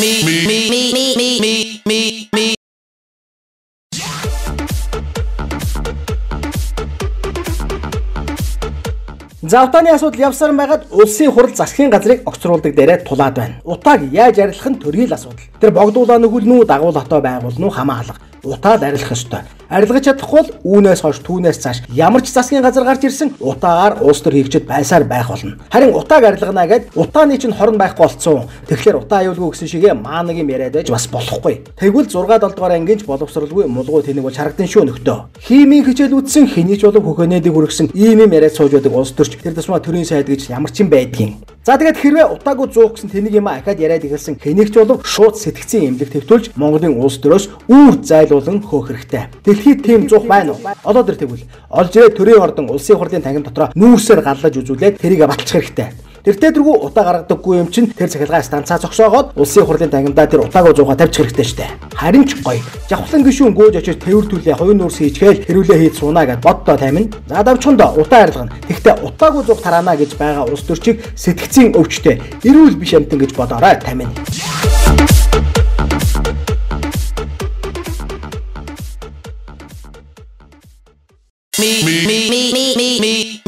За утааны асуудал явсаар байгаад улсын хурал засгийн газрыг огцруулдаг дээрээ тулаад байна. Утааг яаж арилгах нь төрийн асуудал. Тэр богдуулаа нөхөлнүү дагуул хотоо байгуулна уу хамаа алга. Утаад арилгах ёстой. Арилгаж чадахгүй бол үүнээс хойш түүнээс цааш ямар ч засгийн газар гарч ирсэн утаагаар улс төр хийгчэд байсаар байх болно. Харин утааг арилгана гэд утааны чинь хорон байхгүй болцсон. Тэгэхээр утаа аюулгүй гэсэн шигээ маанагийн яриад байж бас болохгүй. Тэгвэл 6-7 дугаар ангийнч боловсралгүй мулгуу тэнэг бол харагдсан шүү нөхдөө. Химийн хичээл үтсэн хэний ч болов хөхөнэдэг хүргэсэн ийм юм яриад сууж байдаг улс төрч тэр тусмаа төрийн сайд гэж ямар ч юм байдгийн. За тэгээд хэрвээ утаагүй зуух гэсэн тэнийг юм ахаад яриад ихэлсэн хэнийг ч болов шууд сэтгцийн эмнэлэг төвтүүлж Монголын улс төрөөс үүр зайлуулан хөөх хэрэгтэй. Дэлхийд тийм зуух байна уу? Одоо тэр тэгвэл олж ирээ төрийн ордон улсын хурлын тангим дотроо нүүрсээр галлаж үзүүлээд тэрийг баталчих хэрэгтэй. Тэртээ дэргүй утаа гаргадаггүй юм чинь тэр цахилгаан станцаа зогсоогоод улсын хурлын тангимдаа тэр утаагаа зуугаа тавьчих хэрэгтэй штэ. Харин ч гоё. Жавхлан гишүүн гөөж очиж тэвэр түлээ хоёрын нүүрс хийчихээл хэрүүлээ хийж суунаа гэд боддоо таймна. За давчхондоо утаа арилгана. Тэгтээ утаагүй зуух тараана гэж байгаа улс төрчийг сэтгцийн өвчтэй эрүүл биш амтан гэж бодоорой таймна. Me.